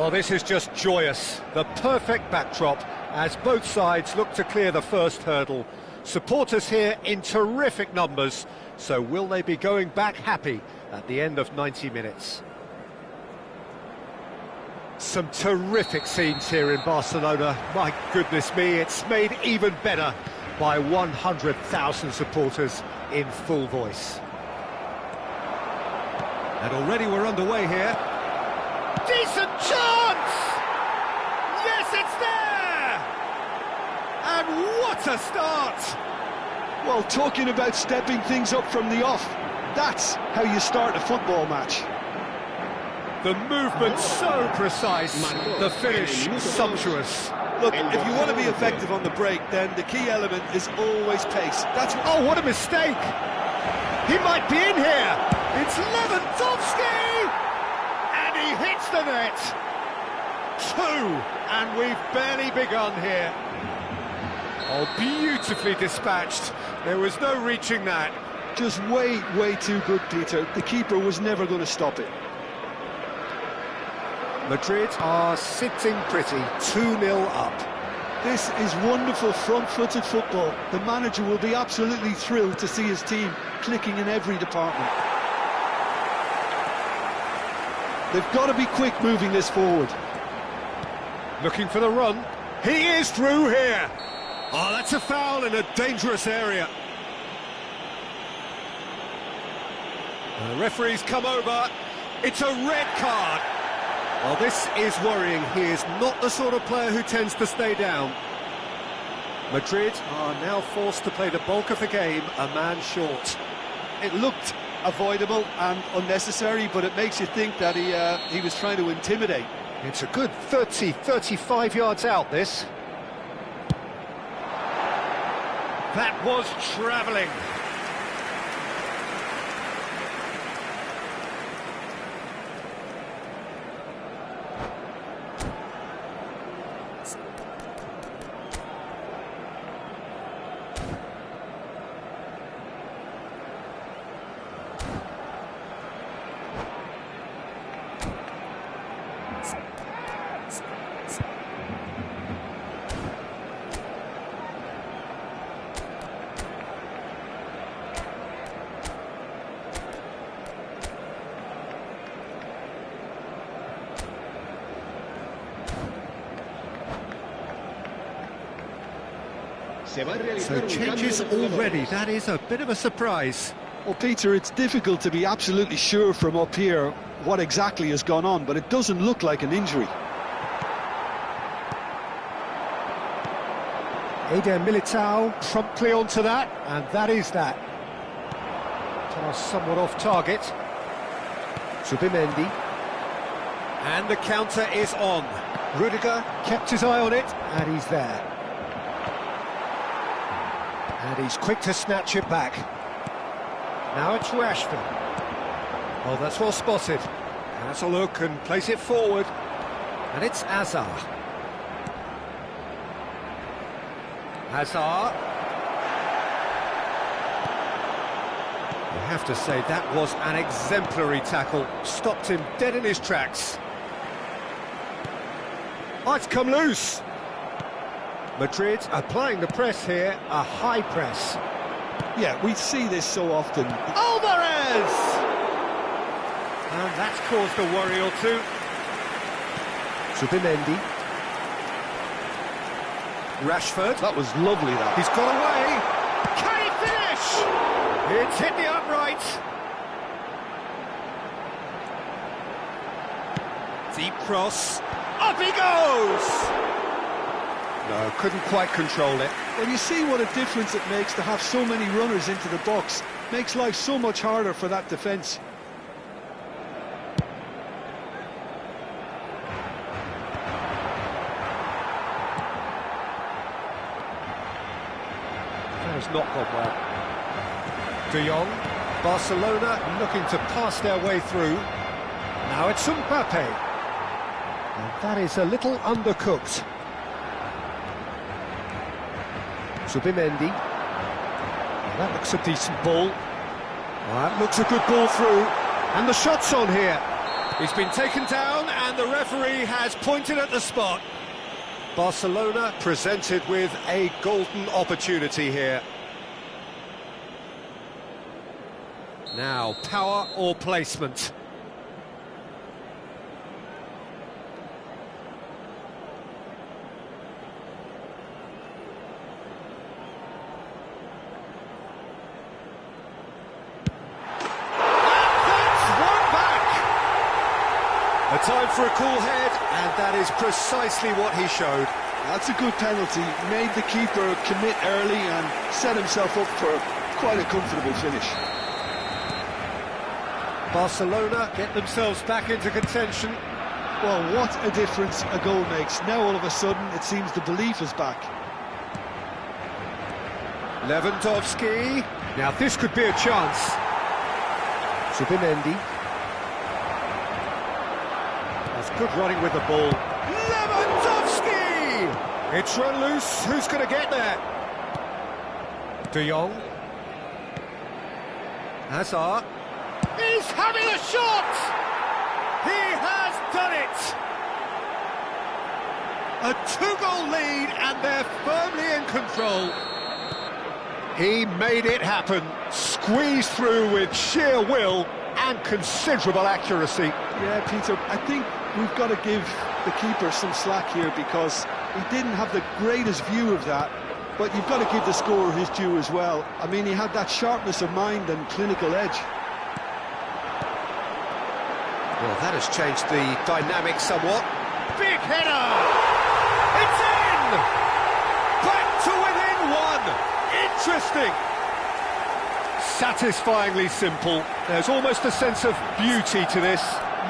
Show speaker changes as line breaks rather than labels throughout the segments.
Well, this is just joyous. The perfect backdrop as both sides look to clear the first hurdle. Supporters here in terrific numbers, so will they be going back happy at the end of 90 minutes? Some terrific scenes here in Barcelona. My goodness me, it's made even better by 100,000 supporters in full voice. And already we're underway here. Decent chance! Yes, it's there! And what a start!
Well, talking about stepping things up from the off, that's how you start a football match.
The movement so precise, the finish sumptuous.
Look, if you want to be effective on the break, then the key element is always pace. That's what...
Oh, what a mistake! He might be in here! It's Lewandowski! And he hits the net! 2, and we've barely begun here. Oh, beautifully dispatched. There was no reaching that.
Just way too good, Peter. The keeper was never going to stop it.
Madrid are sitting pretty, 2-0 up.
This is wonderful front-footed football. The manager will be absolutely thrilled to see his team clicking in every department. They've got to be quick moving this forward.
Looking for the run. He is through here. Oh, that's a foul in a dangerous area. The referee's come over. It's a red card. Well, this is worrying. He is not the sort of player who tends to stay down. Madrid are now forced to play the bulk of the game a man short.
It looked avoidable and unnecessary, but it makes you think that he was trying to intimidate.
It's a good 35 yards out, this. That was travelling. So changes already, that is a bit of a surprise.
Well, Peter, it's difficult to be absolutely sure from up here what exactly has gone on, but it doesn't look like an injury.
Eder Militao promptly onto that, and that is that. Pass somewhat off target. Subimendi. And the counter is on. Rudiger kept his eye on it, and he's there. And he's quick to snatch it back. Now it's Rashford. Oh, that's well spotted. Has a look and place it forward. And it's Hazard. Hazard. You have to say that was an exemplary tackle. Stopped him dead in his tracks. Oh, it's come loose. Madrid applying the press here, a high press.
Yeah, we see this so often.
Alvarez! And that's caused a worry or two. Subimendi. Rashford.
That was lovely, that.
He's got away. Can he finish? It's hit the upright. Deep cross. Up he goes! No, couldn't quite control it.
Well, you see what a difference it makes to have so many runners into the box. Makes life so much harder for that defence.
That has not gone well. De Jong, Barcelona looking to pass their way through. Now it's Mbappe. And that is a little undercooked. Subimendi. Well, that looks a decent ball. Well, that looks a good ball through. And the shot's on here. He's been taken down and the referee has pointed at the spot. Barcelona presented with a golden opportunity here. Now, power or placement? A time for a cool head, and that is precisely what he showed.
That's a good penalty. Made the keeper commit early and set himself up for quite a comfortable finish.
Barcelona get themselves back into contention.
Well, what a difference a goal makes. Now all of a sudden it seems the belief is back.
Lewandowski. Now this could be a chance. Zubimendi. That's good running with the ball. Lewandowski! It's run loose. Who's going to get there? De Jong. Hazard. He's having a shot! He has done it! A two-goal lead and they're firmly in control. He made it happen, squeezed through with sheer will and considerable accuracy.
Yeah, Peter, I think we've got to give the keeper some slack here because he didn't have the greatest view of that, but you've got to give the scorer his due as well. I mean, he had that sharpness of mind and clinical edge.
Well, that has changed the dynamic somewhat. Big header! It's in! Back to within one! Interesting! Satisfyingly simple. There's almost a sense of beauty to this.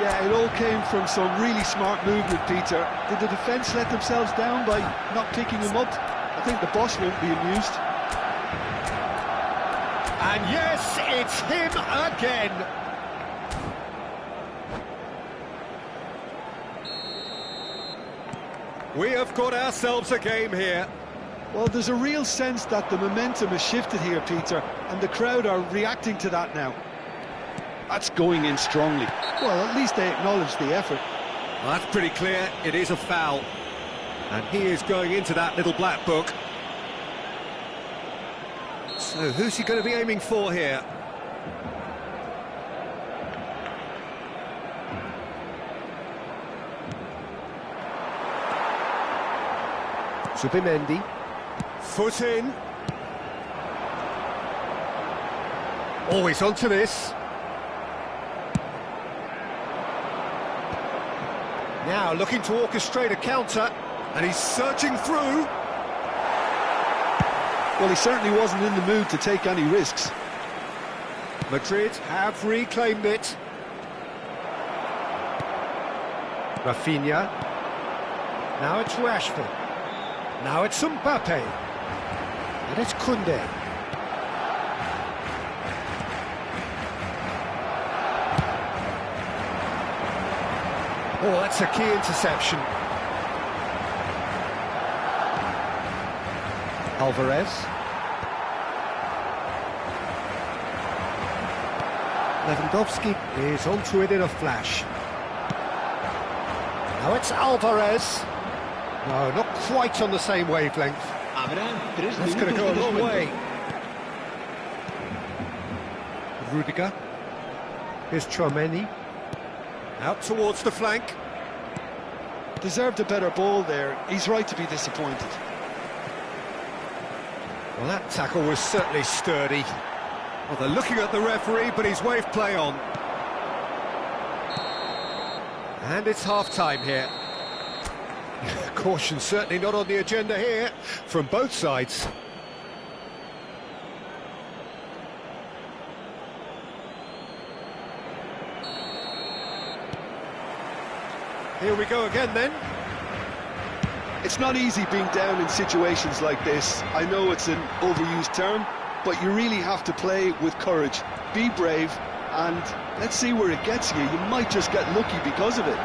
Yeah, it all came from some really smart movement, Peter. Did the defence let themselves down by not picking him up? I think the boss won't be amused.
And yes, it's him again. We have got ourselves a game here.
Well, there's a real sense that the momentum has shifted here, Peter, and the crowd are reacting to that now. That's going in strongly. Well, at least they acknowledge the effort.
Well, that's pretty clear. It is a foul. And he is going into that little black book. So, who's he going to be aiming for here? Zubimendi. Foot in. Always onto this. Now looking to orchestrate a counter, and he's surging through.
Well, he certainly wasn't in the mood to take any risks.
Madrid have reclaimed it. Rafinha. Now it's Rashford. Now it's Mbappe. And it's Koundé. Oh, that's a key interception. Alvarez. Lewandowski is onto it in a flash. Now it's Alvarez. No, not quite on the same wavelength. That's going to go a long way. Rudiger. Here's Tchouaméni. Out towards the flank.
Deserved a better ball there. He's right to be disappointed.
Well, that tackle was certainly sturdy. Well, they're looking at the referee, but he's waved play on. And it's half-time here. Caution certainly not on the agenda here, from both sides. Here we go again then.
It's not easy being down in situations like this. I know it's an overused term, but you really have to play with courage. Be brave, and let's see where it gets you. You might just get lucky because of it.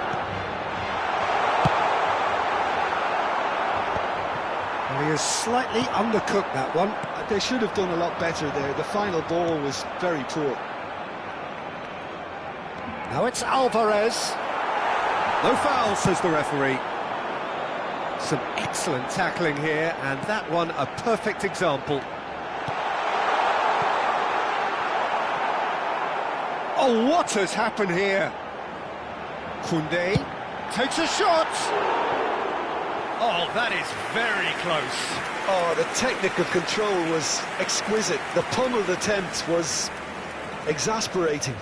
Well, he has slightly undercooked that one.
They should have done a lot better there. The final ball was very poor.
Now it's Alvarez. No foul, says the referee. Some excellent tackling here, and that one a perfect example. Oh, what has happened here? Koundé takes a shot. Oh, that is very close.
Oh, the technical control was exquisite. The pummeled attempt was exasperating.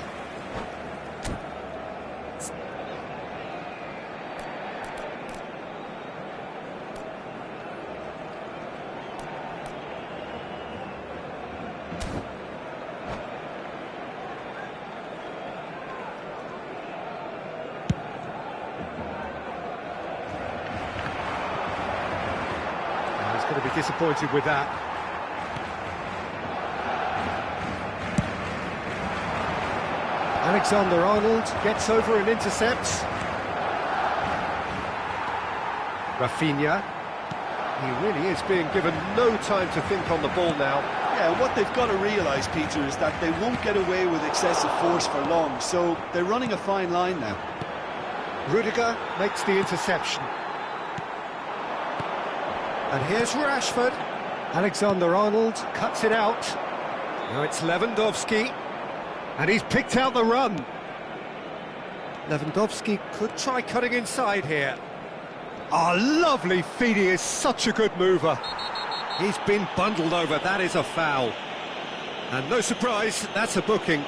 He's going to be disappointed with that. Alexander-Arnold gets over and intercepts. Rafinha. He really is being given no time to think on the ball now.
Yeah, what they've got to realise, Peter, is that they won't get away with excessive force for long, so they're running a fine line now.
Rudiger makes the interception. And here's Rashford. Alexander-Arnold cuts it out. Now it's Lewandowski. And he's picked out the run. Lewandowski could try cutting inside here. Oh, lovely feed. He is such a good mover. He's been bundled over. That is a foul. And no surprise, that's a booking.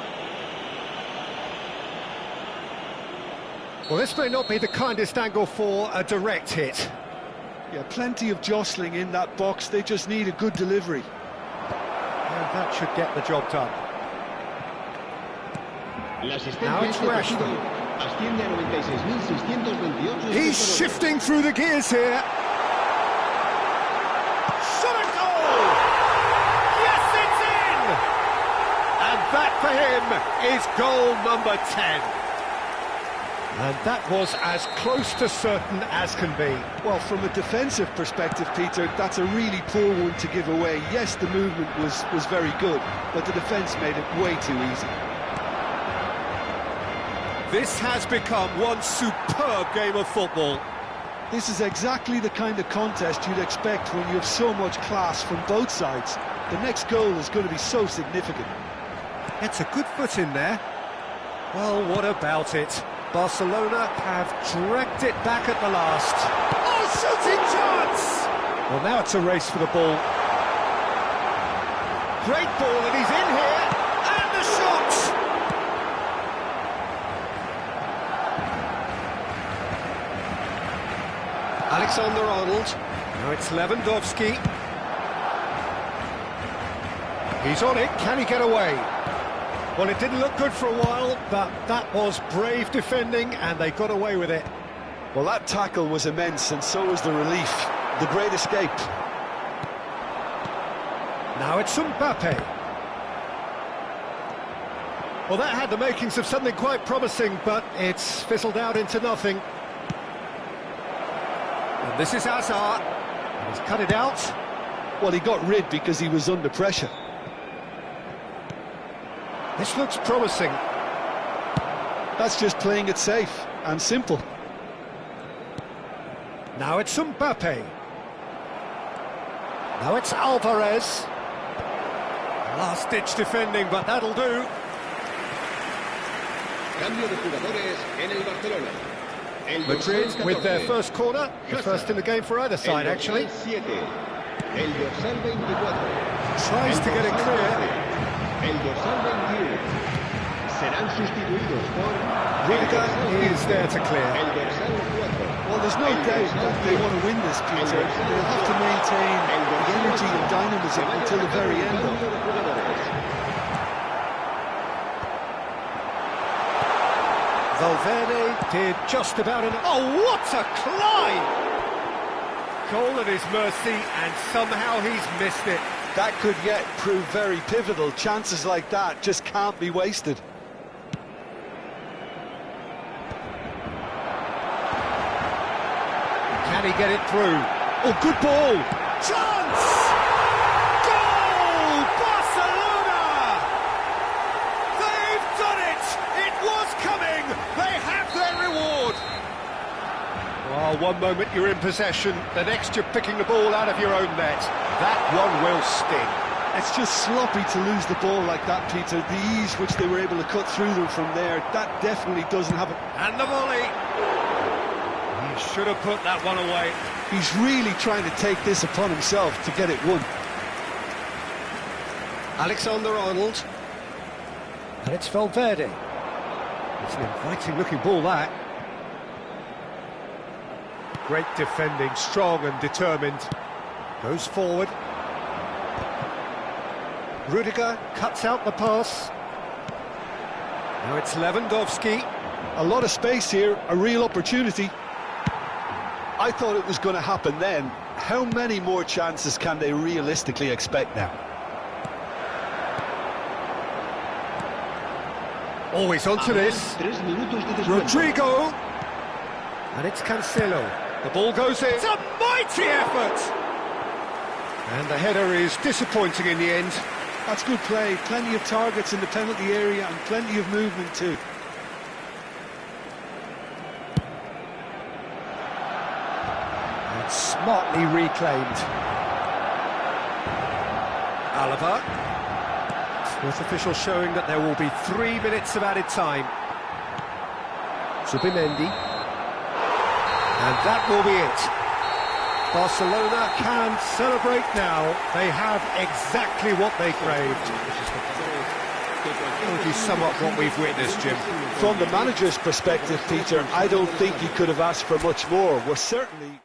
Well, this may not be the kindest angle for a direct hit.
Yeah, plenty of jostling in that box. They just need a good delivery.
And that should get the job done. Now it's Rashford. He's shifting through the gears here. Shot a goal! Yes, it's in! And that for him is goal number 10. And that was as close to certain as can be.
Well, from a defensive perspective, Peter, that's a really poor one to give away. Yes, the movement was very good, but the defence made it way too easy.
This has become one superb game of football.
This is exactly the kind of contest you'd expect when you have so much class from both sides. The next goal is going to be so significant.
It's a good foot in there. Well, what about it? Barcelona have dragged it back at the last. Oh, shooting chance! Well, now it's a race for the ball. Great ball, and he's in here. And the shot! Alexander-Arnold. Now it's Lewandowski. He's on it. Can he get away? Well, it didn't look good for a while, but that was brave defending, and they got away with it.
Well, that tackle was immense, and so was the relief. The great escape.
Now it's Mbappe. Well, that had the makings of something quite promising, but it's fizzled out into nothing. And this is Hazard. He's cut it out.
Well, he got rid because he was under pressure.
This looks promising.
That's just playing it safe and simple.
Now it's Mbappe. Now it's Alvarez. Last-ditch defending, but that'll do.
Cambio de jugadores en el Barcelona.
Madrid with their first corner, the first in the game for either side, actually.
El dorsal 24.
Tries to get it clear.
El dorsal 21. Serán sustituidos por
Rudiger is there to clear.
el dorsal 4.
Well, there's no doubt that they want to win this, Peter. They'll have to maintain the energy and dynamism until the very end.
Cambio de jugadores.
Valverde did just about an... Oh, what a climb! Goal at his mercy, and somehow he's missed it.
That could yet prove very pivotal. Chances like that just can't be wasted.
Can he get it through? Oh, good ball! Chance! Goal! Barcelona! They've done it! It was coming! Well, one moment you're in possession, the next you're picking the ball out of your own net. That one will sting.
It's just sloppy to lose the ball like that, Peter. The ease which they were able to cut through them from there, that definitely doesn't have it.
And the volley. He should have put that one away.
He's really trying to take this upon himself to get it won.
Alexander-Arnold. And it's Valverde. It's an inviting-looking ball, that. Great defending, strong and determined. Goes forward. Rudiger cuts out the pass. Now it's Lewandowski.
A lot of space here, a real opportunity. I thought it was going to happen then. How many more chances can they realistically expect now?
Always onto this.
3 minutos de descuento.
Rodrigo. And it's Cancelo. The ball goes in. It's a mighty effort! And the header is disappointing in the end.
That's good play. Plenty of targets in the penalty area and plenty of movement too.
And smartly reclaimed. Alaba. Fourth official showing that there will be 3 minutes of added time. Zubimendi. And that will be it. Barcelona can celebrate now. They have exactly what they craved. Would you sum up what we've witnessed, Jim?
From the manager's perspective, Peter, I don't think he could have asked for much more. We're certainly...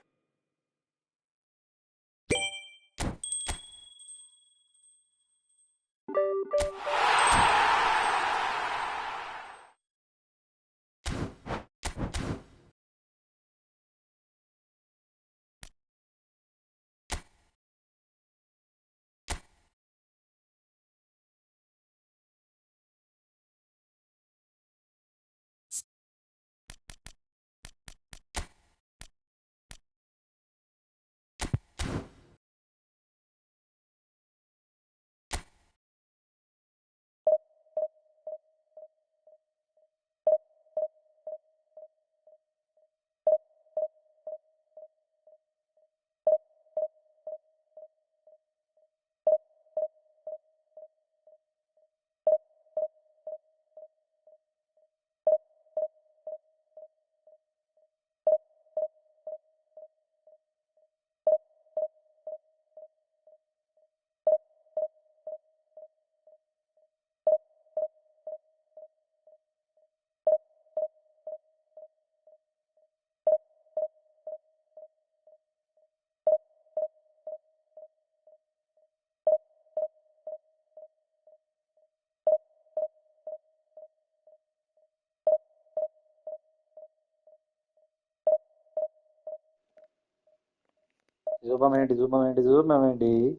Zubamendi. Zubamendi.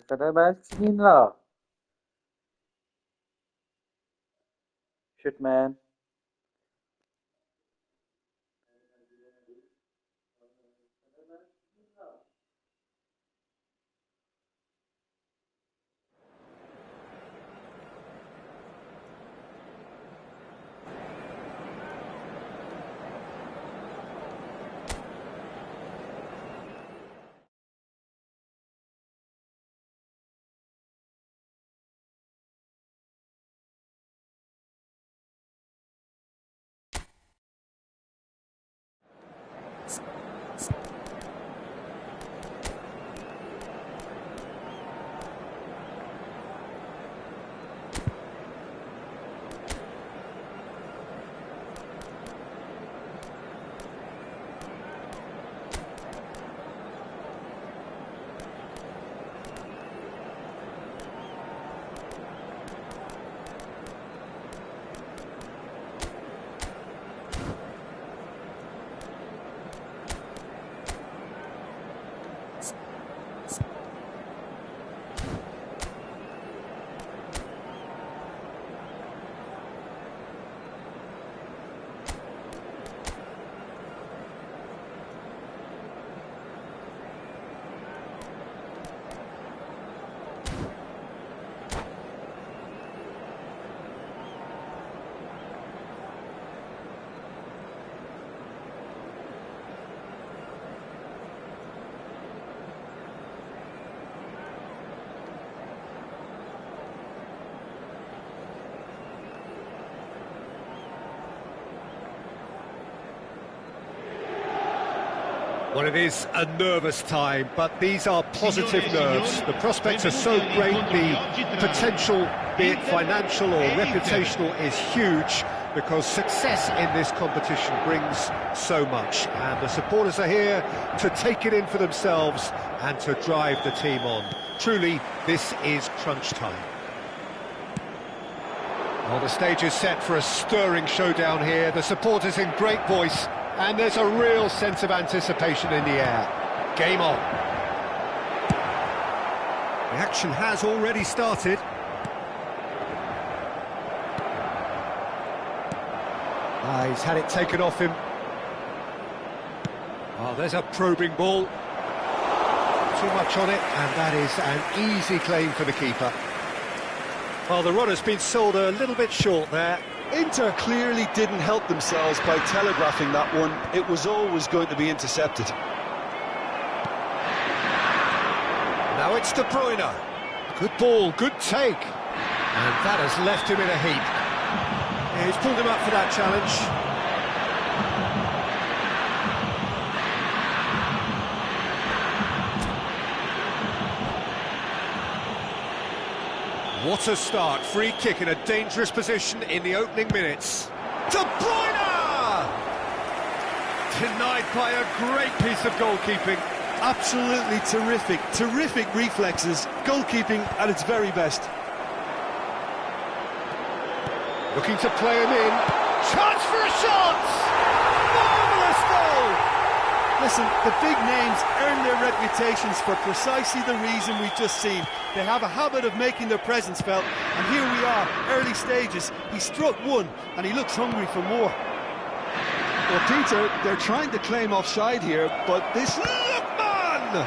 Kata match skin la. Shit, man.
Well, it is a nervous time, but these are positive nerves. The prospects are so great, the potential, be it financial or reputational, is huge, because success in this competition brings so much. And the supporters are here to take it in for themselves and to drive the team on. Truly, this is crunch time. Well, the stage is set for a stirring showdown here. The supporters in great voice, and there's a real sense of anticipation in the air. Game on. The action has already started. He's had it taken off him. Oh, there's a probing ball. Too much on it, and that is an easy claim for the keeper. Well, the runner's been sold a little bit short there.
Inter clearly didn't help themselves by telegraphing that one. It was always going to be intercepted.
Now it's De Bruyne. Good ball, good take. And that has left him in a heap. Yeah, he's pulled him up for that challenge. What a start. Free kick in a dangerous position in the opening minutes. De Bruyne! Denied by a great piece of goalkeeping.
Absolutely terrific, terrific reflexes. Goalkeeping at its very best.
Looking to play him in. Chance for a shot! Marvellous goal!
Listen, the big names earn their reputations for precisely the reason we've just seen. They have a habit of making their presence felt, and here we are, early stages. He struck one, and he looks hungry for more. Well, Peter, they're trying to claim offside here, but this...
Lookman!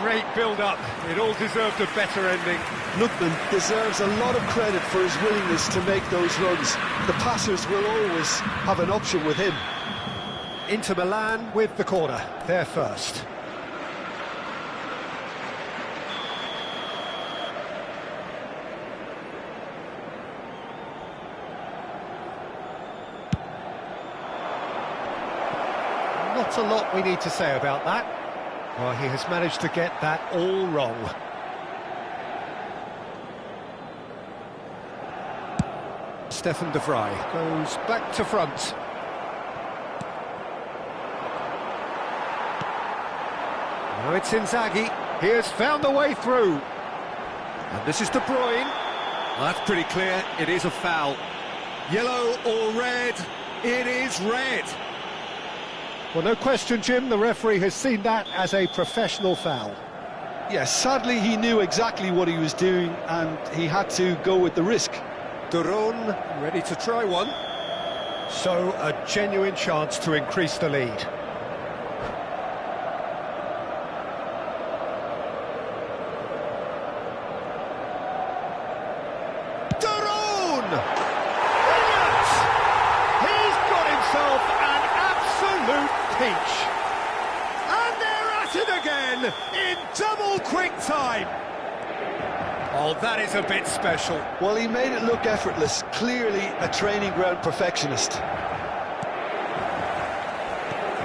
Great build-up. It all deserved a better ending.
Lookman deserves a lot of credit for his willingness to make those runs. The passers will always have an option with him.
Inter Milan with the corner. They're first. Not a lot we need to say about that. Well, he has managed to get that all wrong. Stefan de Vrij goes back to front. Now it's Inzaghi. He has found the way through. And this is De Bruyne. Well, that's pretty clear. It is a foul. Yellow or red? It is red. Well, no question, Jim, the referee has seen that as a professional foul.
Yes, sadly he knew exactly what he was doing and he had to go with the risk.
Duron ready to try one. So, a genuine chance to increase the lead. Duron! Brilliant! He's got himself an absolute peach. And they're at it again in double quick time. Oh, that is a bit special.
Well, he made it look effortless. Clearly a training ground perfectionist.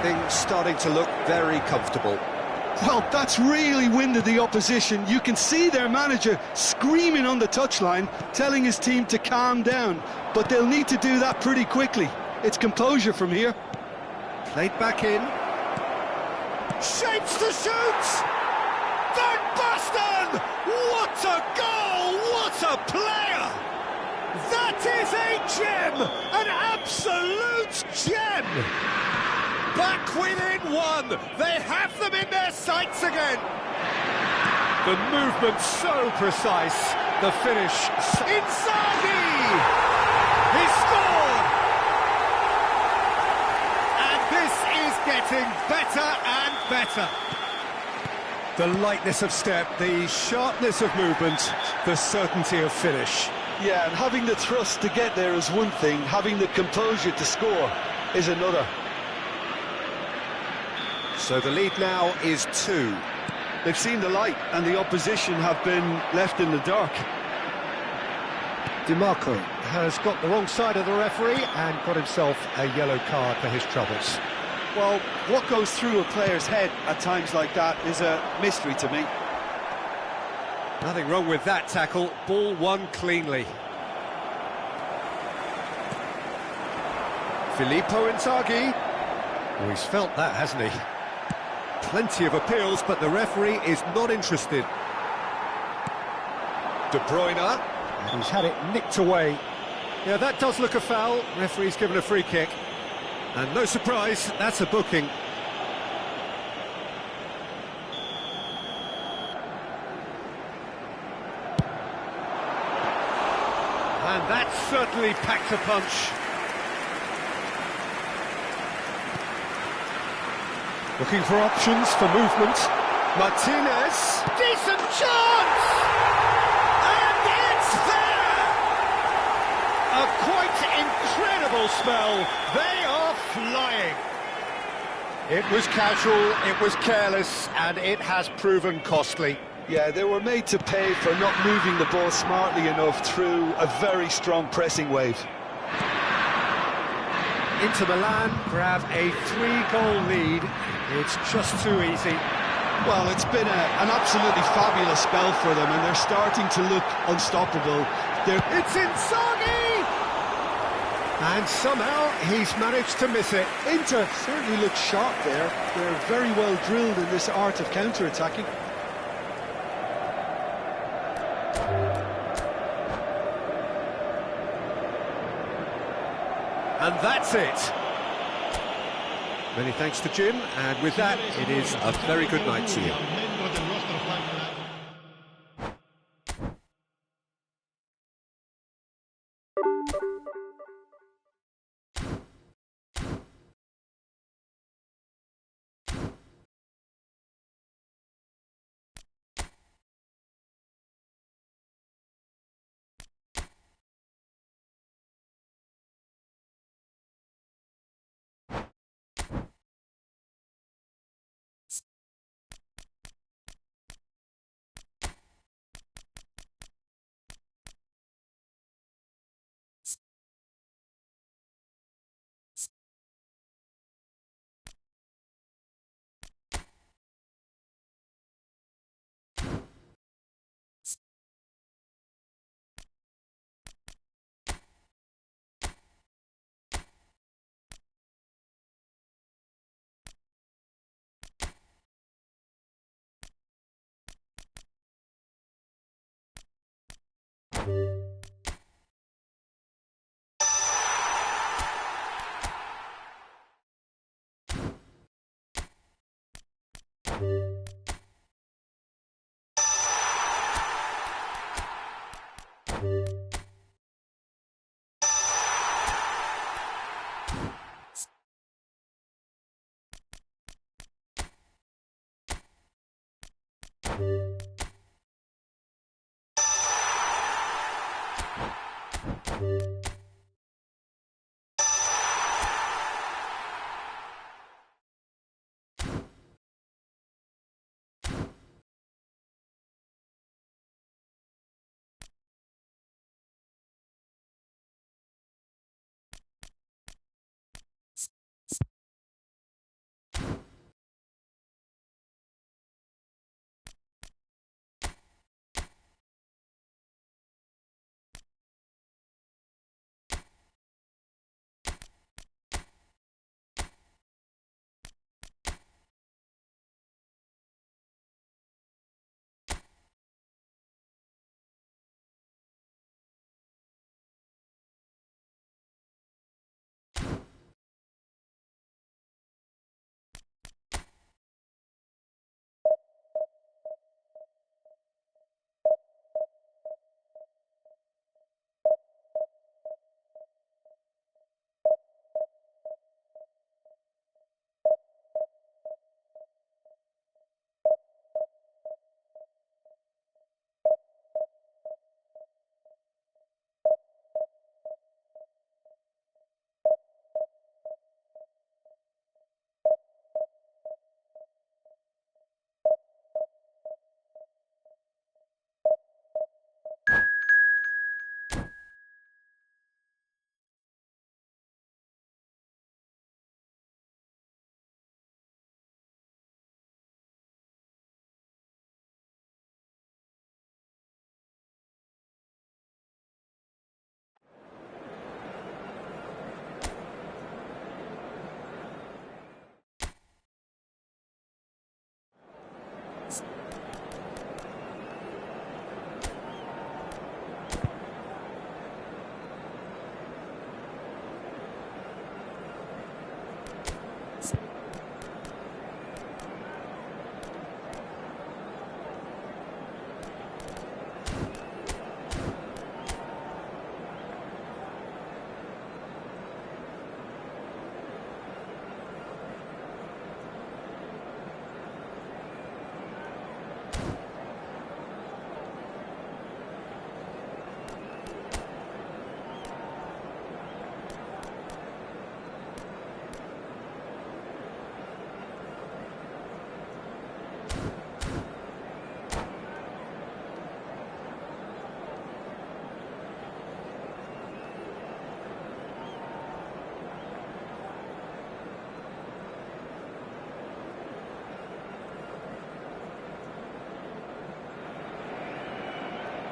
Things starting to look very comfortable.
Well, that's really winded the opposition. You can see their manager screaming on the touchline, telling his team to calm down. But they'll need to do that pretty quickly. It's composure from here.
Played back in. Shapes to shoot! Van Basten! What a goal! What a player! That is a gem! An absolute gem! Back within one! They have them in their sights again! The movement so precise. The finish... Inzaghi! He scored! And this is getting better and better. The lightness of step, the sharpness of movement, the certainty of finish.
Yeah, and having the thrust to get there is one thing, having the composure to score is another.
So the lead now is 2.
They've seen the light and the opposition have been left in the dark.
DiMarco has got the wrong side of the referee and got himself a yellow card for his troubles.
Well, what goes through a player's head at times like that is a mystery to me.
Nothing wrong with that tackle. Ball won cleanly. Filippo Inzaghi. Oh, he's felt that, hasn't he? Plenty of appeals, but the referee is not interested. De Bruyne, and he's had it nicked away. Yeah, that does look a foul. Referee's given a free kick. And no surprise, that's a booking. And that certainly packed a punch. Looking for options for movement. Martinez. Decent chance! And it's there! A quite incredible spell. They are flying. It was casual, it was careless, and it has proven costly.
Yeah, they were made to pay for not moving the ball smartly enough through a very strong pressing wave.
Inter Milan grab a 3-goal lead. It's just too easy.
Well, it's been an absolutely fabulous spell for them, and they're starting to look unstoppable.
It's Inzaghi! And somehow he's managed to miss it.
Inter certainly look sharp there. They're very well drilled in this art of counter-attacking.
And that's it. Many thanks to Jim, and with that, it is a very good night to you.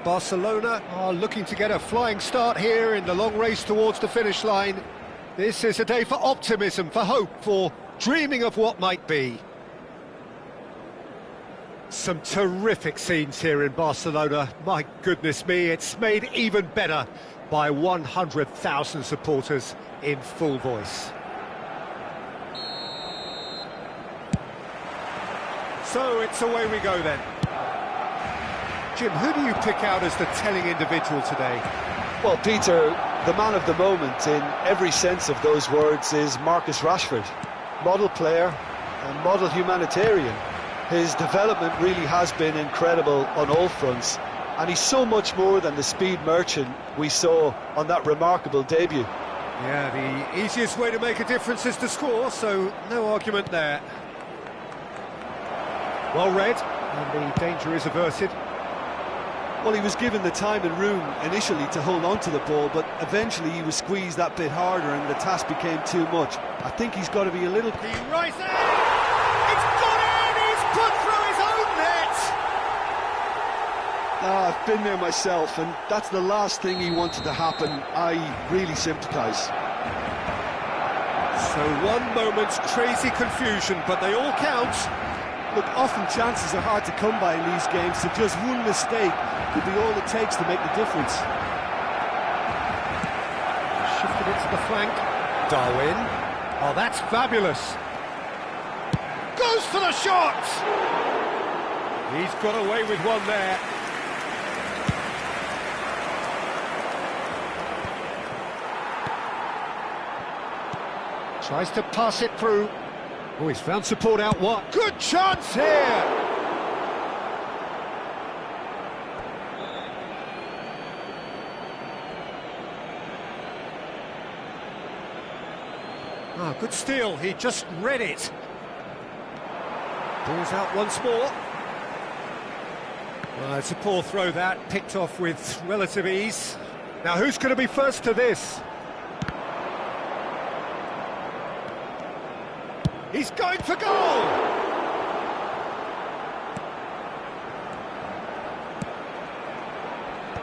Barcelona are looking to get a flying start here in the long race towards the finish line. This is a day for optimism, for hope, for dreaming of what might be. Some terrific scenes here in Barcelona. My goodness me, it's made even better by 100,000 supporters in full voice. So it's away we go then. Jim, who do you pick out as the telling individual today?
Well, Peter, the man of the moment in every sense of those words is Marcus Rashford. Model player and model humanitarian. His development really has been incredible on all fronts, and he's so much more than the speed merchant we saw on that remarkable debut.
Yeah, the easiest way to make a difference is to score, so no argument there. Well read, and the danger is averted.
Well, he was given the time and room initially to hold on to the ball, but eventually he was squeezed that bit harder and the task became too much. I think he's got to be a little...
He rises! It's gone in! He's put through his own net!
I've been there myself, and that's the last thing he wanted to happen. I really sympathise.
So one moment's crazy confusion, but they all count.
Look, often chances are hard to come by in these games, so just one mistake could be all it takes to make the difference.
Shifted it to the flank. Darwin. Oh, that's fabulous. Goes for the shot! He's got away with one there. Tries to pass it through. Oh, he's found support out wide. Good chance here! Oh, good steal, he just read it. Ball's out once more. Well, it's a poor throw that, picked off with relative ease. Now who's going to be first to this? He's going for goal!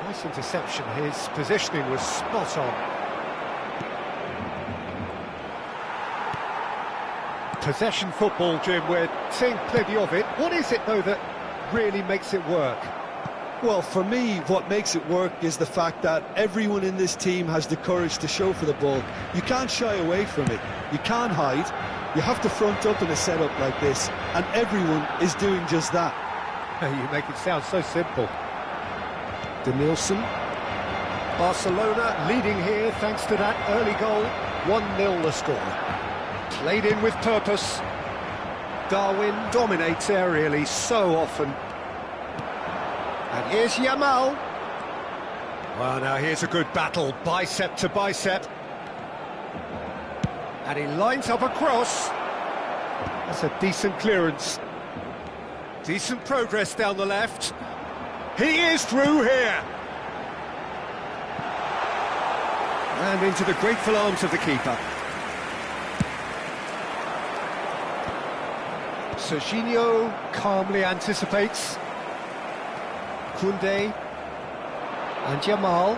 Nice interception, his positioning was spot on. Possession football, Jim, we're seeing plenty of it. What is it, though, that really makes it work?
Well, for me, what makes it work is the fact that everyone in this team has the courage to show for the ball. You can't shy away from it. You can't hide. You have to front up in a setup like this, and everyone is doing just that.
You make it sound so simple. Denilson. Barcelona leading here thanks to that early goal. 1-0 the score. Played in with purpose. Darwin dominates aerially so often. And here's Yamal. Well, now here's a good battle, bicep to bicep. And he lines up a cross. That's a decent clearance. Decent progress down the left. He is through here. And into the grateful arms of the keeper. Serginho calmly anticipates. Koundé and Yamal.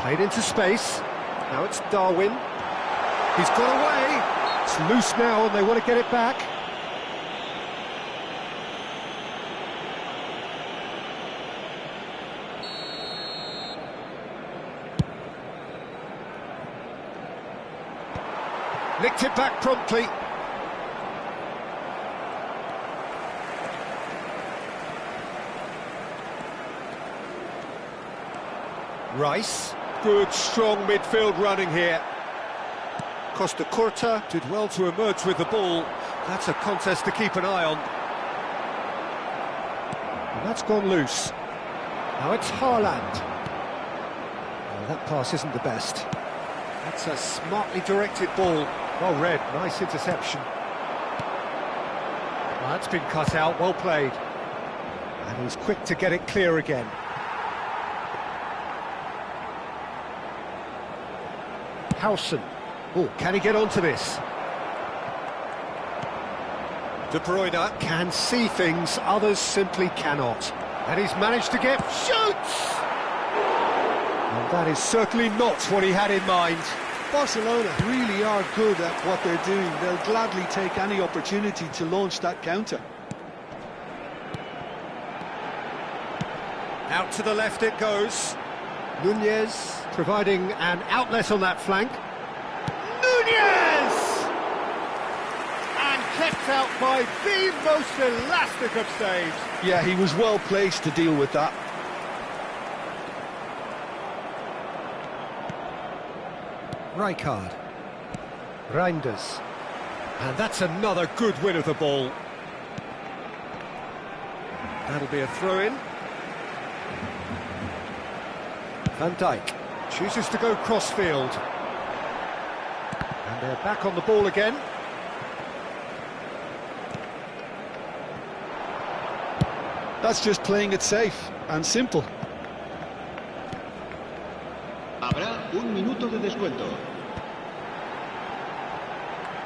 Played into space. Now it's Darwin. He's got away. It's loose now and they want to get it back. Nicked it back promptly. Rice. Good, strong midfield running here. Costa Curta did well to emerge with the ball. That's a contest to keep an eye on. And that's gone loose. Now it's Haaland. Oh, that pass isn't the best. That's a smartly directed ball. Well read, nice interception. Well, that's been cut out, well played. And he's quick to get it clear again. Howson. Oh, can he get onto this? De Bruyne can see things others simply cannot. And he's managed to get... shoots! And that is certainly not what he had in mind.
Barcelona really are good at what they're doing. They'll gladly take any opportunity to launch that counter.
Out to the left it goes. Nunez providing an outlet on that flank. Nunez! And kept out by the most elastic of saves.
Yeah, he was well placed to deal with that.
Rijkaard. Reinders. And that's another good win of the ball. That'll be a throw-in. Van Dijk chooses to go cross-field. And they're back on the ball again.
That's just playing it safe and simple.
Habrá un minuto de descuento.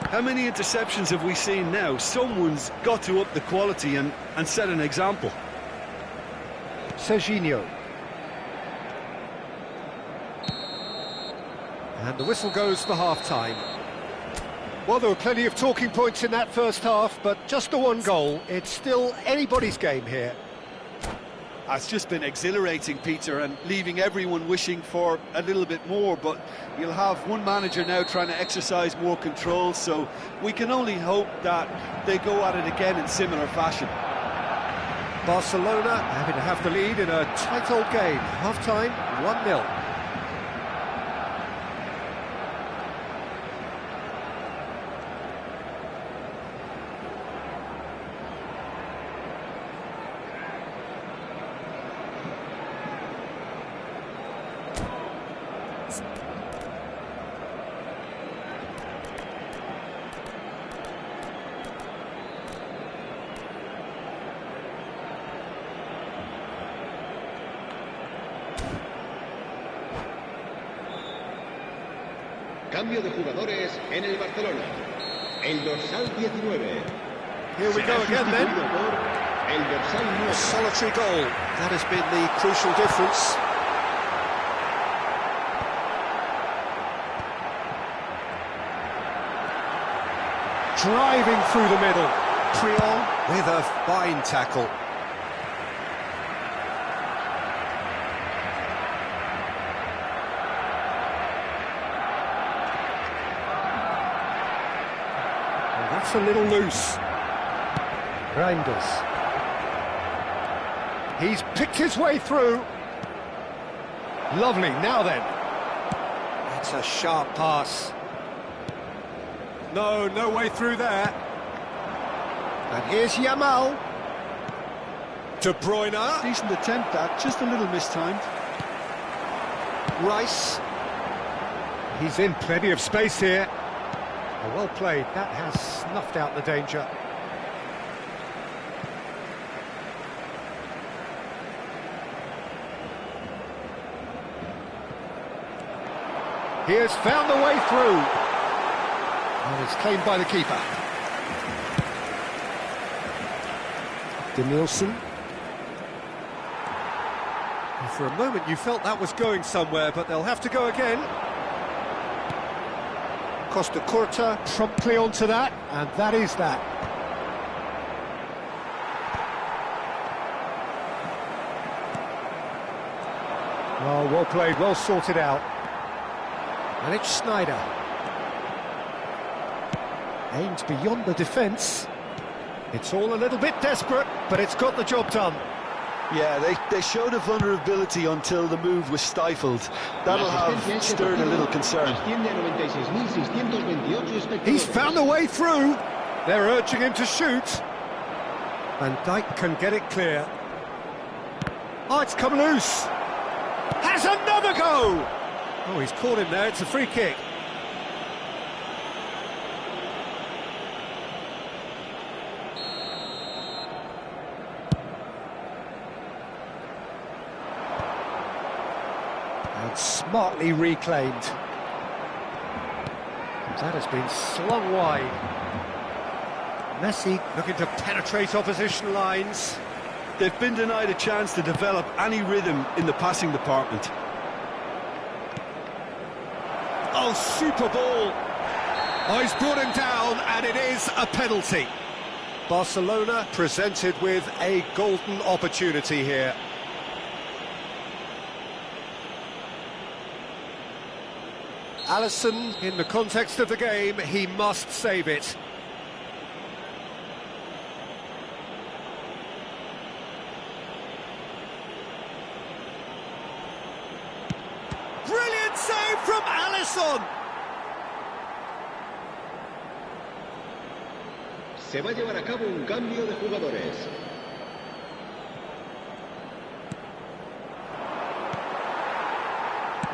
How many interceptions have we seen now? Someone's got to up the quality and set an example.
Serginho. And the whistle goes for half-time. Well, there were plenty of talking points in that first half, but just the one goal. It's still anybody's game here.
It's just been exhilarating, Peter, and leaving everyone wishing for a little bit more, but you'll have one manager now trying to exercise more control, so we can only hope that they go at it again in similar fashion.
Barcelona having to have the lead in a tight old game. Half-time, 1-0.
Cambio de jugadores en el Barcelona. El dorsal 19.
Here we go again then.
Por el dorsal 9.
Solitary goal. That has been the crucial difference. Driving through the middle. Priol with a fine tackle. That's a little loose. Reinders. He's picked his way through. Lovely, now then. That's a sharp pass. No way through there. And here's Yamal. De Bruyne.
Decent attempt that, just a little mistimed.
Rice. He's in plenty of space here. Oh, well played, that has snuffed out the danger. He has found the way through. And it's claimed by the keeper. Denilson. For a moment you felt that was going somewhere, but they'll have to go again. Costa Curta promptly onto that, and that is that. Oh, well played, well sorted out. And it's Sneijder. Aimed beyond the defence. It's all a little bit desperate, but it's got the job done.
Yeah, they showed a vulnerability until the move was stifled. That'll have stirred a little concern.
He's found a way through. They're urging him to shoot. Van Dijk can get it clear. Oh, it's come loose. Has another go. Oh, he's caught him there. It's a free kick. And smartly reclaimed. That has been slung wide. Messi looking to penetrate opposition lines.
They've been denied a chance to develop any rhythm in the passing department.
Oh, super ball. Oh, he's brought him down, and it is a penalty. Barcelona presented with a golden opportunity here. Alisson, in the context of the game, he must save it. Brilliant save from Alisson!
Se va a llevar a cabo un cambio de jugadores.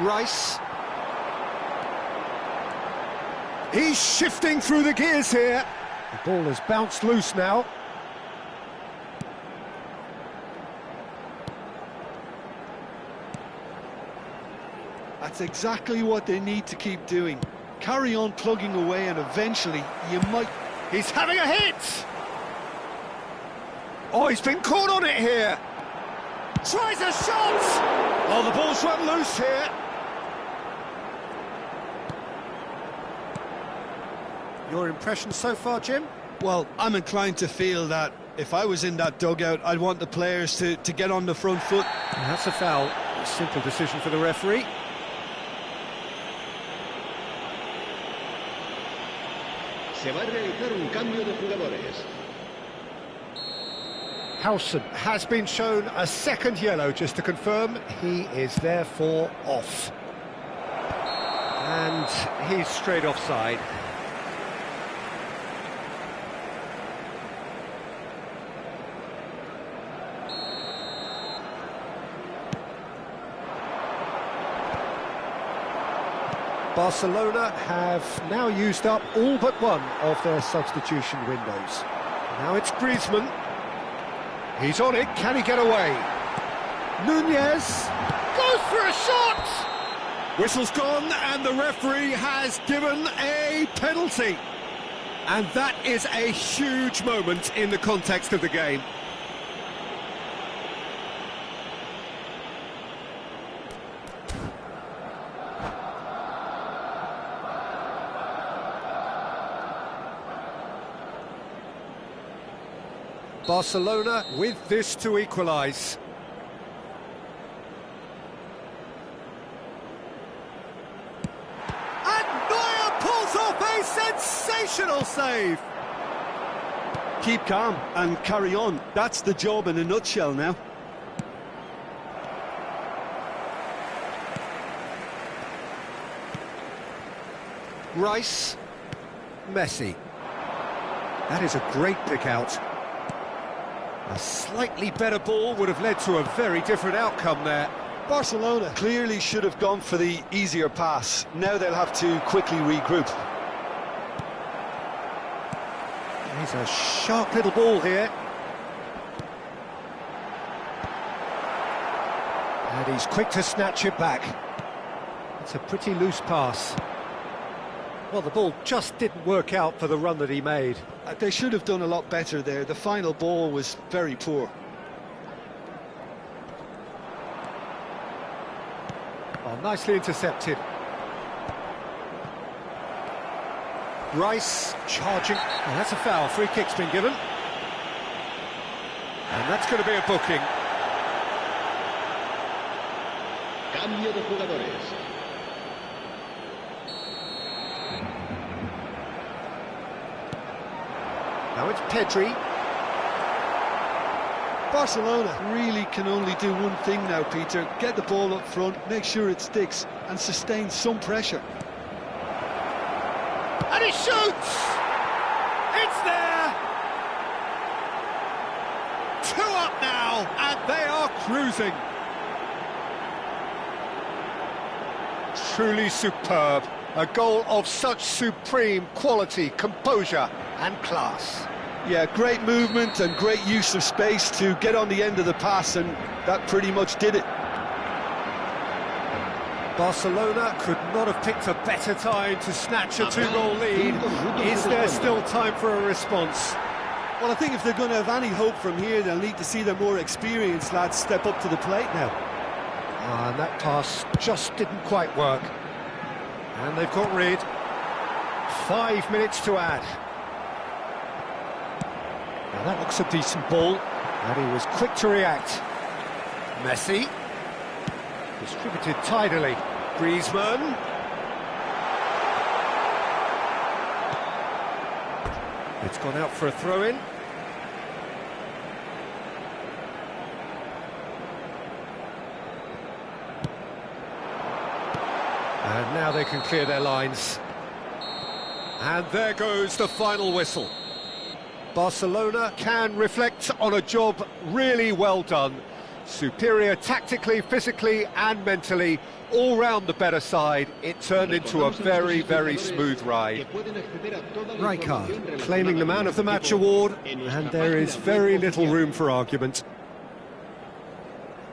Rice. He's shifting through the gears here. The ball has bounced loose now.
That's exactly what they need to keep doing. Carry on plugging away and eventually you might...
He's having a hit! Oh, he's been caught on it here. Tries a shot! Oh, the ball's run loose here. Your impression so far, Jim?
Well, I'm inclined to feel that if I was in that dugout, I'd want the players to get on the front foot.
And that's a foul. A simple decision for the referee.
Se va a realizar un cambio de jugadores.
Howson has been shown a second yellow, just to confirm. He is therefore off. And he's straight offside. Barcelona have now used up all but one of their substitution windows. Now it's Griezmann. He's on it, can he get away? Nunez goes for a shot! Whistle's gone and the referee has given a penalty. And that is a huge moment in the context of the game. Barcelona with this to equalise. And Neuer pulls off a sensational save.
Keep calm and carry on. That's the job in a nutshell now.
Rice. Messi. That is a great pick out. A slightly better ball would have led to a very different outcome there.
Barcelona clearly should have gone for the easier pass. Now they'll have to quickly regroup.
He's a sharp little ball here. And he's quick to snatch it back. It's a pretty loose pass. Well, the ball just didn't work out for the run that he made.
They should have done a lot better there. The final ball was very poor.
Oh, nicely intercepted. Rice charging. Oh, that's a foul. Free kick's been given. And that's going to be a booking.
Cambio de jugadores.
Now it's Pedri.
Barcelona really can only do one thing now, Peter. Get the ball up front, make sure it sticks, and sustain some pressure.
And he shoots! It's there! 2 up now, and they are cruising. Truly superb. A goal of such supreme quality, composure and class.
Yeah, great movement and great use of space to get on the end of the pass, and that pretty much did it.
Barcelona could not have picked a better time to snatch a 2-goal lead. Is there still time for a response?
Well, I think if they're going to have any hope from here, they'll need to see their more experienced lads step up to the plate now.
And that pass just didn't quite work. And they've got rid. 5 minutes to add. Now that looks a decent ball, and he was quick to react. Messi. Distributed tidily. Griezmann. It's gone out for a throw-in. And now they can clear their lines. And there goes the final whistle. Barcelona can reflect on a job really well done. Superior tactically, physically and mentally, all round the better side. It turned into a very, very smooth ride. Rijkaard claiming the Man of the Match award, and there is very little room for argument.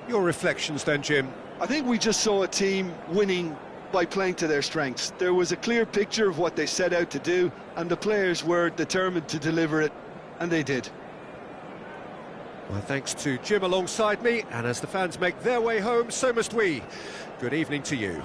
Your reflections then, Jim?
I think we just saw a team winning by playing to their strengths. There was a clear picture of what they set out to do, and the players were determined to deliver it, and they did.
Well, thanks to Jim alongside me, and as the fans make their way home, so must we. Good evening to you.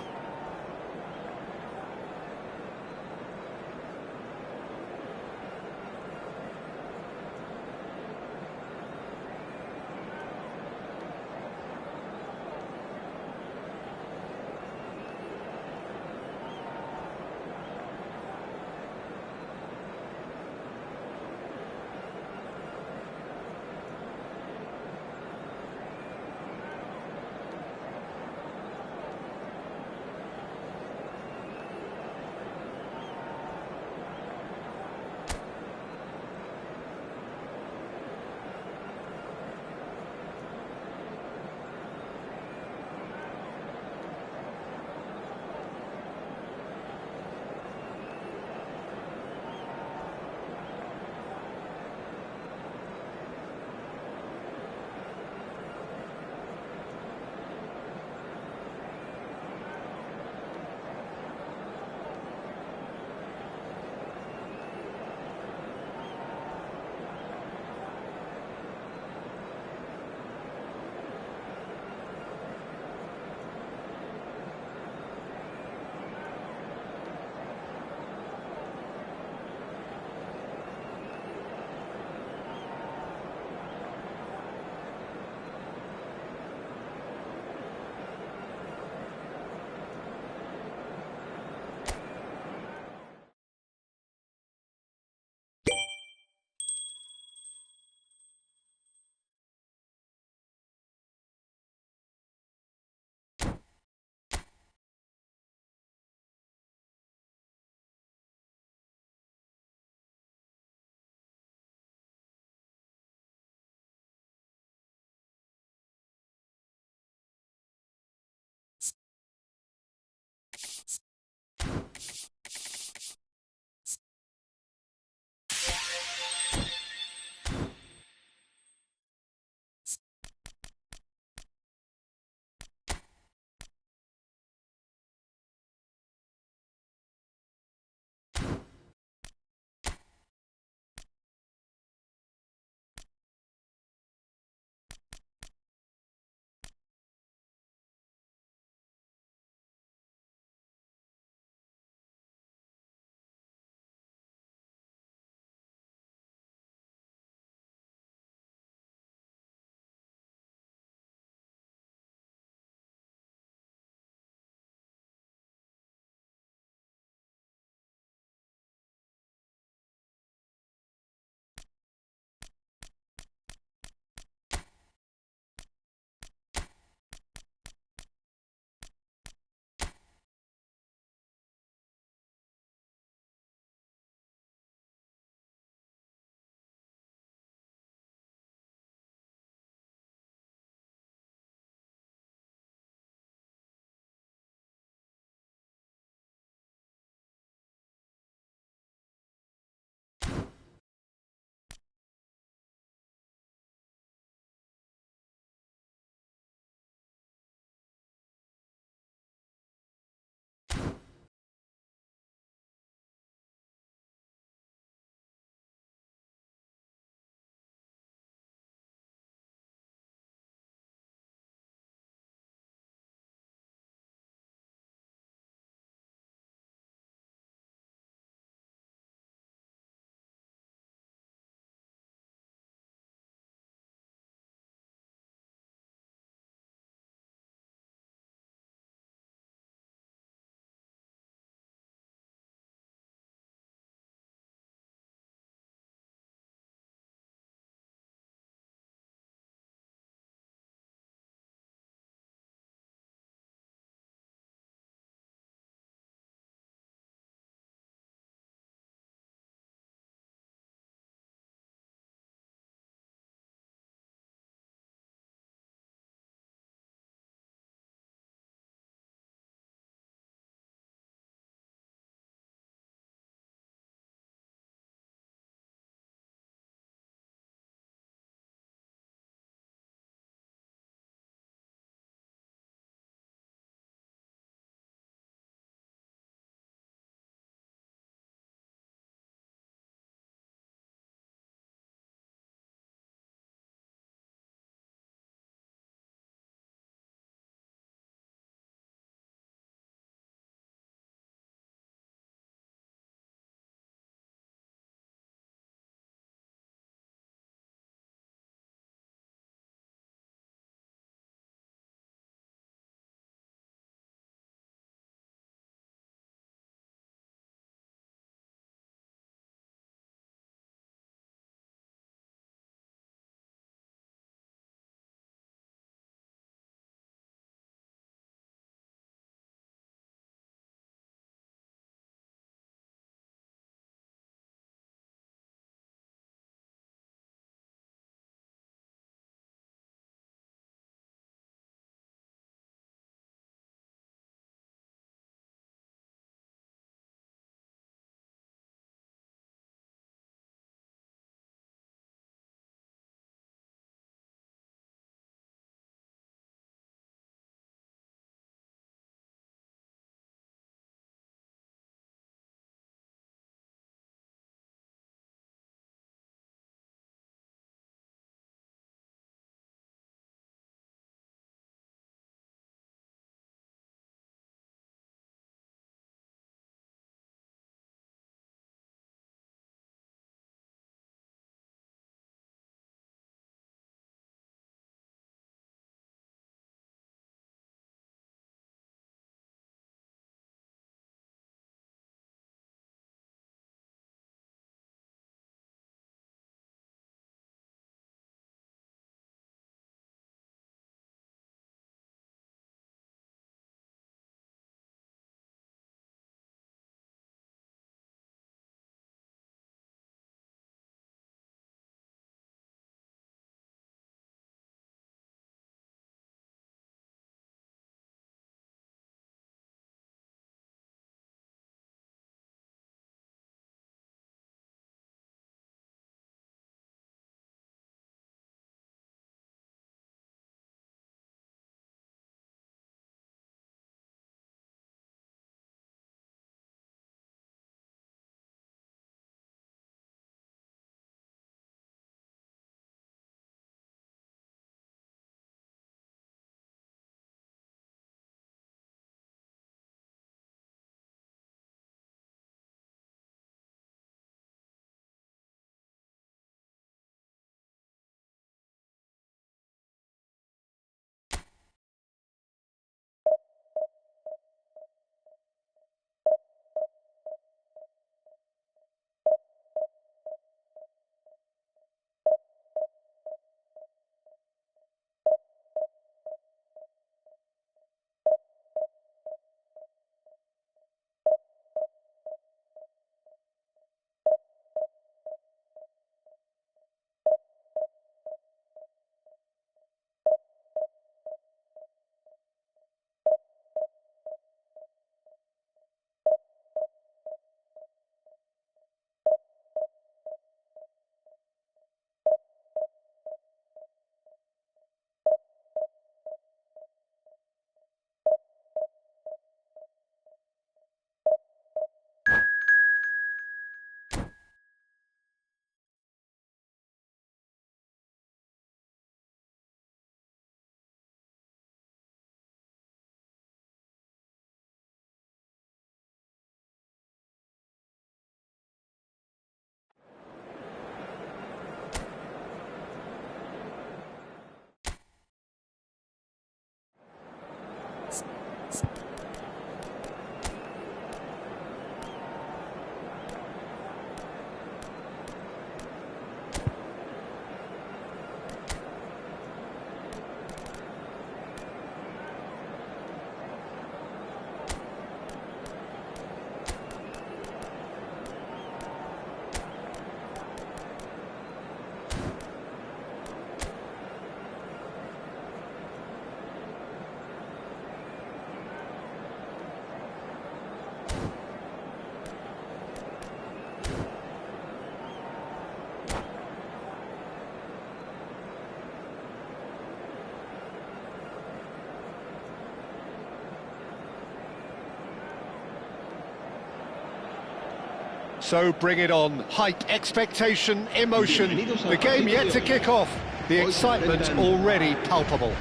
So bring it on. Hype, expectation, emotion. The game yet to kick off. The excitement already palpable.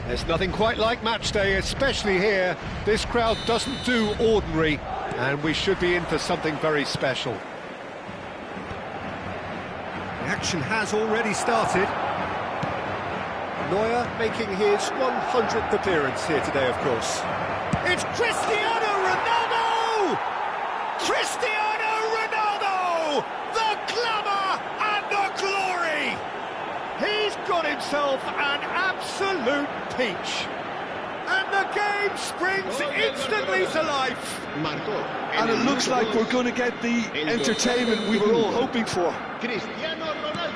There's nothing quite like match day, especially here. This crowd doesn't do ordinary, and we should be in for something very special. The action has already started. Neuer making his 100th appearance here today, of course. It's Cristiano Ronaldo! Cristiano Ronaldo! The glamour and the glory! He's got himself an absolute peach. And the game springs instantly to life.
And it looks like we're going to get the entertainment we were all hoping for.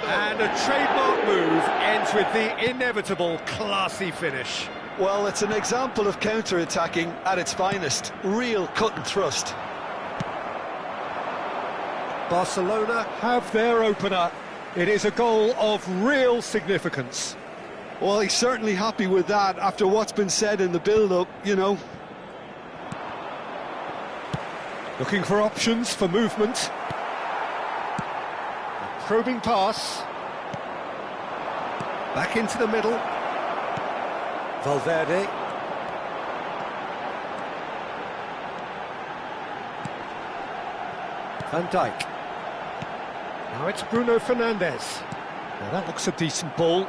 And a trademark move ends with the inevitable classy finish.
Well, it's an example of counter-attacking at its finest. Real cut and thrust.
Barcelona have their opener. It is a goal of real significance.
Well, he's certainly happy with that after what's been said in the build-up, you know.
Looking for options for movement. A probing pass. Back into the middle. Valverde. Van Dijk. Now it's Bruno Fernandes. Now that looks a decent ball.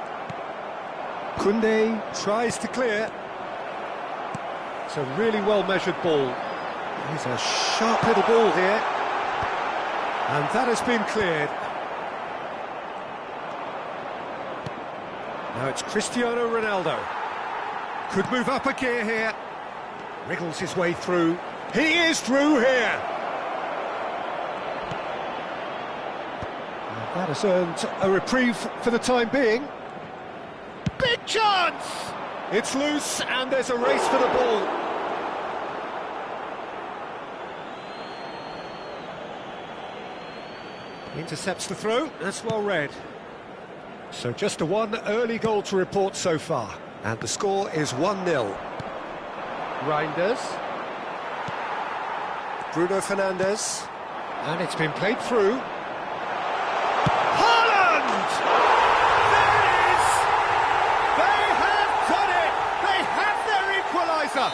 Koundé tries to clear. It's a really well-measured ball. He's a sharp little ball here. And that has been cleared. Now it's Cristiano Ronaldo. Could move up a gear here. Wriggles his way through. He is through here. And that has earned a reprieve for the time being. Big chance! It's loose and there's a race for the ball. Intercepts the throw, that's well read. So just a one early goal to report so far. And the score is 1-0. Reinders. Bruno Fernandes. And it's been played through. Haaland! There it is! They have done it! They have their equaliser!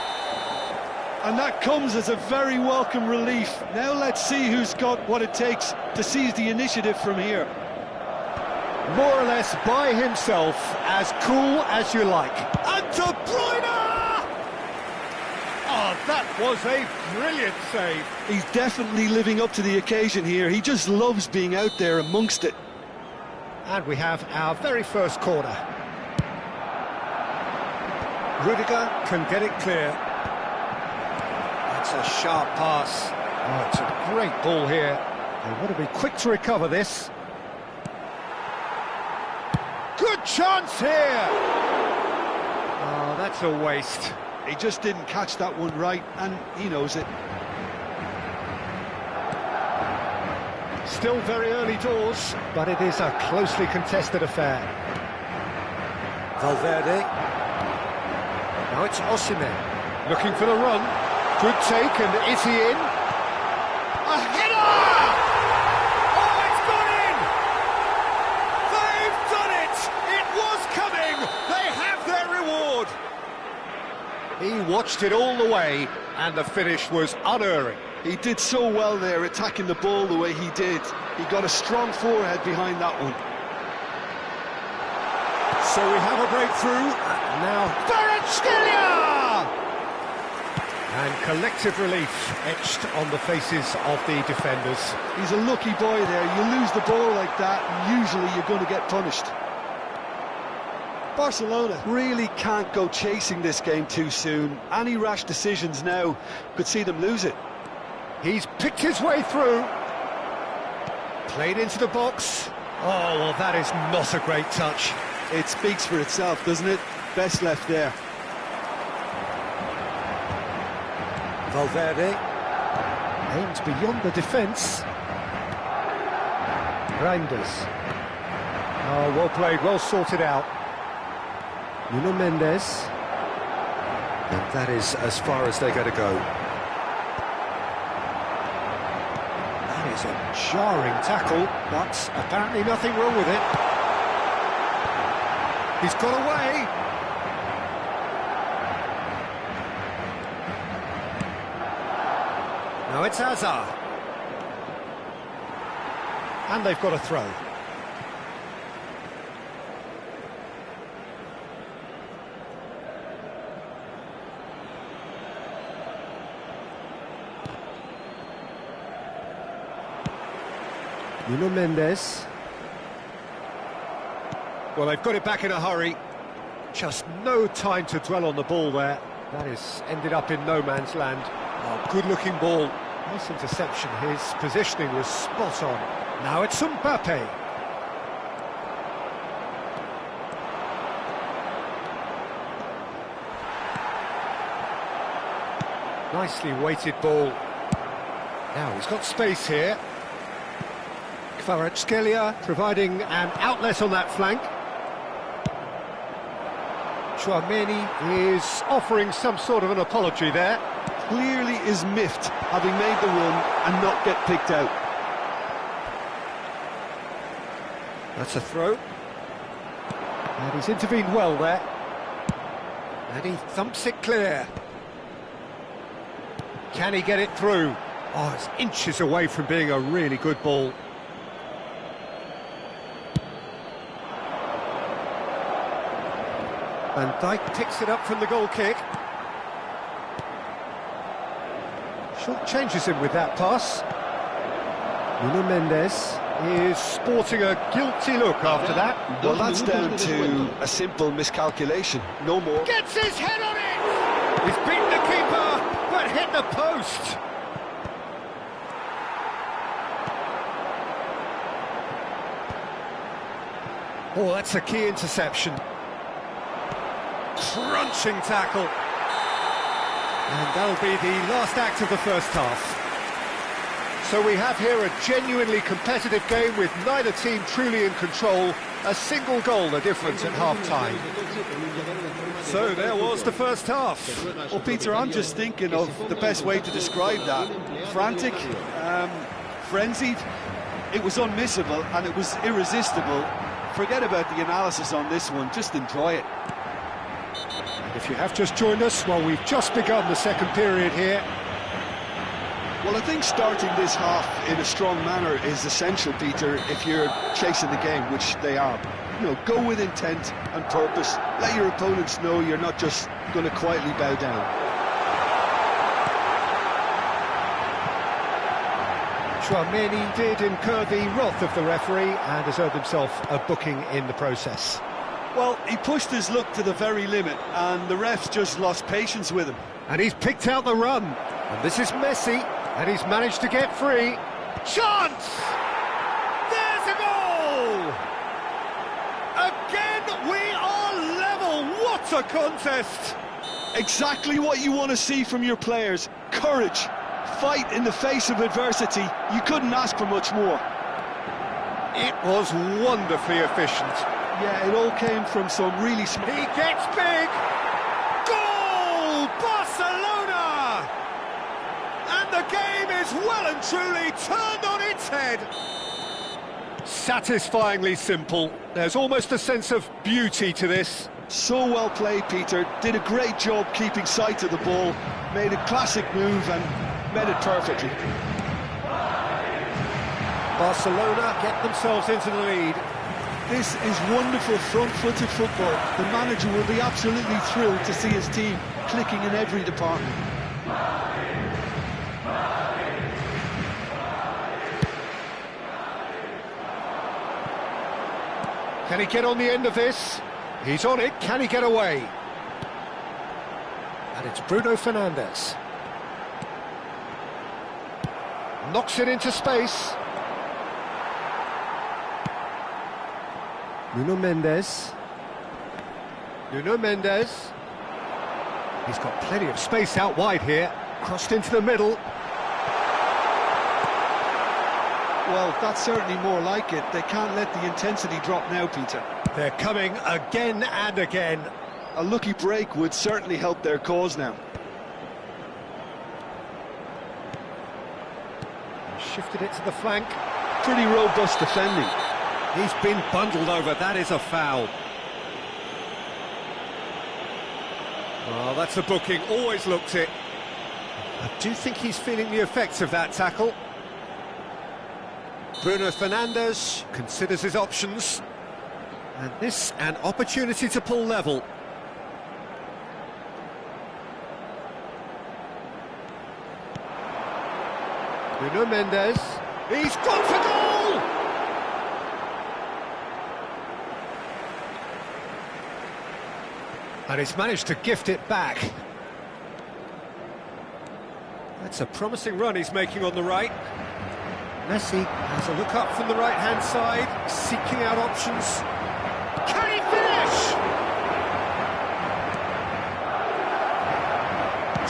And that comes as a very welcome relief. Now let's see who's got what it takes to seize the initiative from here.
More or less by himself, as cool as you like. And De Bruyne! Oh, that was a brilliant save.
He's definitely living up to the occasion here. He just loves being out there amongst it.
And we have our very first corner. Rudiger can get it clear. That's a sharp pass. Oh, it's a great ball here. They want to be quick to recover this. Good chance here! Oh, that's a waste.
He just didn't catch that one right, and he knows it.
Still very early doors, but it is a closely contested affair. Valverde. Now it's Osimhen, looking for the run. Good take, and is he in? A header! Oh, it's gone in! They've done it! It was coming! They have their reward! He watched it all the way, and the finish was unerring.
He did so well there, attacking the ball the way he did. He got a strong forehead behind that one.
So we have a breakthrough, and now Kvaratskhelia! And collective relief etched on the faces of the defenders.
He's a lucky boy there. You lose the ball like that, and usually you're going to get punished. Barcelona really can't go chasing this game too soon. Any rash decisions now could see them lose it.
He's picked his way through. Played into the box. Oh, well, that is not a great touch.
It speaks for itself, doesn't it? Best left there.
Valverde aims beyond the defence. Reinders. Oh, well played, well sorted out. Nuno Mendes. And that is as far as they're going to go. That is a jarring tackle, but apparently nothing wrong with it. He's got away. Now it's Hazard. And they've got a throw. Nuno Mendes. Well, they've got it back in a hurry. Just no time to dwell on the ball there. That has ended up in no man's land. Oh, good-looking ball. Nice interception. His positioning was spot on. Now it's Mbappe. Nicely weighted ball. Now he's got space here. Kvaratskhelia providing an outlet on that flank. Chouameni is offering some sort of an apology there.
Clearly is miffed, having made the run and not get picked out.
That's a throw. And he's intervened well there. And he thumps it clear. Can he get it through? Oh, it's inches away from being a really good ball. Van Dijk picks it up from the goal kick. Short changes him with that pass. Nuno Mendes is sporting a guilty look after that.
Well, that's down to a simple miscalculation, no more.
Gets his head on it! He's beaten the keeper, but hit the post. Oh, that's a key interception. Crunching tackle. And that'll be the last act of the first half. So we have here a genuinely competitive game with neither team truly in control. A single goal the difference at half-time. So there was the first half.
Well, Peter, I'm just thinking of the best way to describe that. Frantic, frenzied. It was unmissable and it was irresistible. Forget about the analysis on this one, just enjoy it.
If you have just joined us, well, we've just begun the second period here.
Well, I think starting this half in a strong manner is essential, Peter, if you're chasing the game, which they are. You know, go with intent and purpose. Let your opponents know you're not just going to quietly bow down.
Chouameni did incur the wrath of the referee and has earned himself a booking in the process.
Well, he pushed his luck to the very limit, and the refs just lost patience with him.
And he's picked out the run. And this is Messi, and he's managed to get free. Chance! There's a goal! Again, we are level. What a contest!
Exactly what you want to see from your players. Courage, fight in the face of adversity. You couldn't ask for much more.
It was wonderfully efficient.
Yeah, it all came from some really smart...
He gets big! Goal! Barcelona! And the game is well and truly turned on its head. Satisfyingly simple. There's almost a sense of beauty to this.
So well played, Peter. Did a great job keeping sight of the ball. Made a classic move and met it perfectly.
Barcelona get themselves into the lead.
This is wonderful front-footed football. The manager will be absolutely thrilled to see his team clicking in every department.
Can he get on the end of this? He's on it. Can he get away? And it's Bruno Fernandes. Knocks it into space. Nuno Mendes. Nuno Mendes. He's got plenty of space out wide here. Crossed into the middle.
Well, that's certainly more like it. They can't let the intensity drop now, Peter.
They're coming again and again.
A lucky break would certainly help their cause now.
Shifted it to the flank.
Pretty robust defending.
He's been bundled over, that is a foul. Well, that's a booking, always looked it. I do think he's feeling the effects of that tackle. Bruno Fernandes considers his options. And this, an opportunity to pull level. Bruno Mendes, he's gone for goal! And he's managed to gift it back. That's a promising run he's making on the right. Messi has a look up from the right-hand side, seeking out options. Can he finish?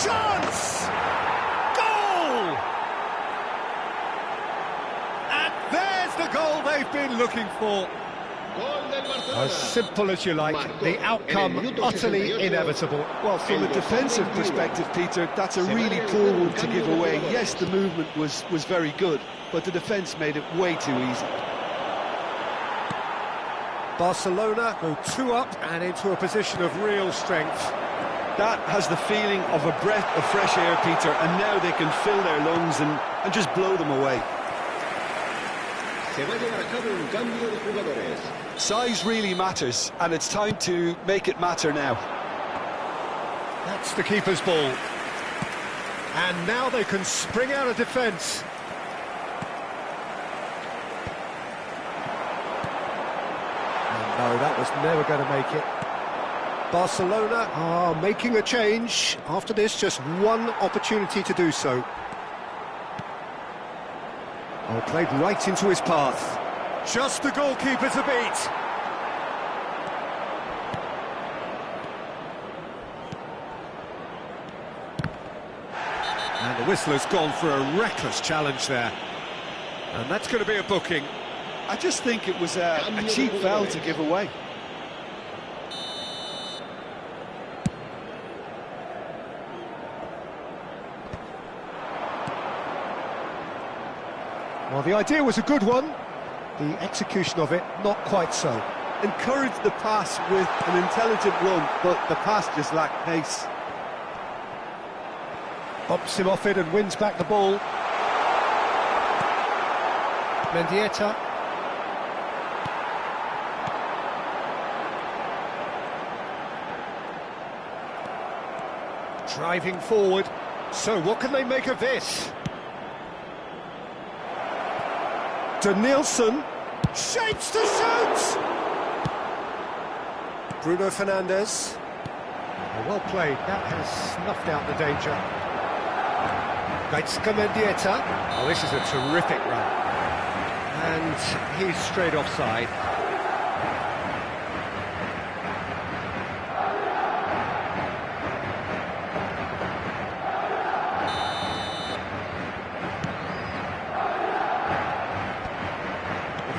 Chance! Goal! And there's the goal they've been looking for. As simple as you like, the outcome utterly inevitable.
Well, from a defensive perspective, Peter, that's a really poor one to give away. Yes, the movement was very good, but the defence made it way too easy.
Barcelona go 2 up and into a position of real strength.
That has the feeling of a breath of fresh air, Peter, and now they can fill their lungs and just blow them away.
Se va a llevar a cabo un cambio de jugadores.
Size really matters, and it's time to make it matter now.
That's the keeper's ball. And now they can spring out of defence. No, that was never going to make it. Barcelona are making a change. After this, just one opportunity to do so. Oh, played right into his path. Just the goalkeeper to beat. And the whistler's gone for a reckless challenge there. And that's going to be a booking.
I just think it was a cheap foul to give away.
Well, the idea was a good one. The execution of it, not quite so.
Encouraged the pass with an intelligent run, but the pass just lacked pace.
Bumps him off it and wins back the ball. Mendieta. Driving forward. So what can they make of this? Denilson. Shapes to shoot! Bruno Fernandes. Oh, well played. That has snuffed out the danger. Gaitska Mendieta. Oh, this is a terrific run. And he's straight offside.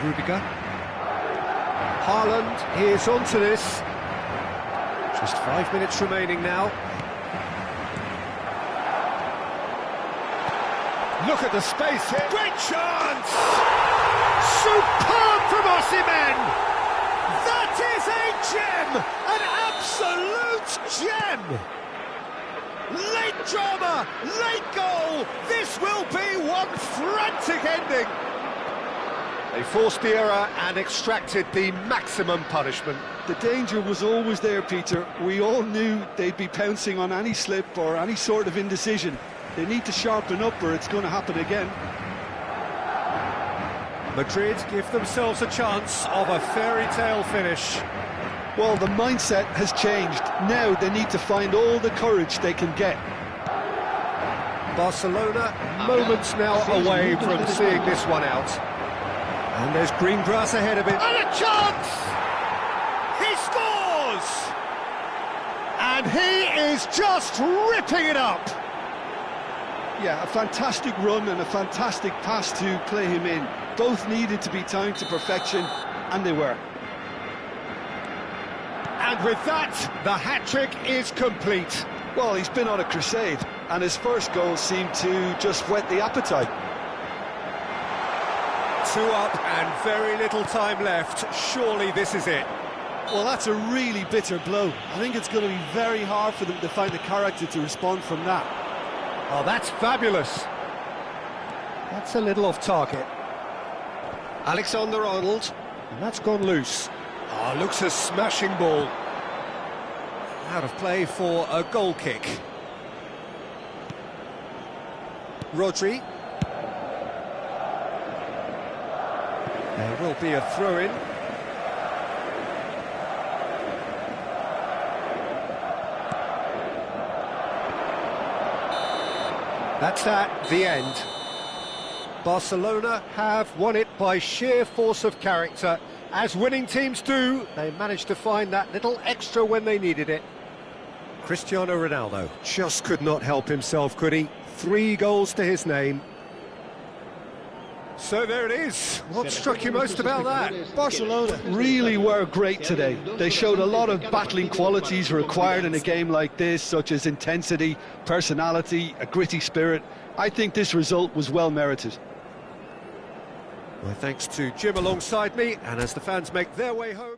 Rudiger. Haaland is onto this. Just 5 minutes remaining now. Look at the space here. Great chance! Superb from Osimhen! That is a gem! An absolute gem! Late drama, late goal! This will be one frantic ending! They forced the error and extracted the maximum punishment.
The danger was always there, Peter. We all knew they'd be pouncing on any slip or any sort of indecision. They need to sharpen up or it's going to happen again.
Madrid give themselves a chance of a fairy tale finish.
Well, the mindset has changed. Now they need to find all the courage they can get.
Barcelona, moments now away from seeing this one out. And there's green grass ahead of him. And a chance! He scores! And he is just ripping it up!
Yeah, a fantastic run and a fantastic pass to play him in. Both needed to be timed to perfection, and they were.
And with that, the hat-trick is complete.
Well, he's been on a crusade, and his first goal seemed to just whet the appetite.
2 up and very little time left. Surely this is it.
Well, that's a really bitter blow. I think it's going to be very hard for them to find the character to respond from that.
Oh, that's fabulous. That's a little off target. Alexander-Arnold, and that's gone loose. Oh, looks a smashing ball. Out of play for a goal kick. Rodri. There will be a throw-in. That's at the end. Barcelona have won it by sheer force of character. As winning teams do, they managed to find that little extra when they needed it. Cristiano Ronaldo just could not help himself, could he? 3 goals to his name. So there it is. What struck you most about that?
Barcelona really were great today. They showed a lot of battling qualities required in a game like this, such as intensity, personality, a gritty spirit. I think this result was well merited.
My thanks to Jim alongside me, and as the fans make their way home...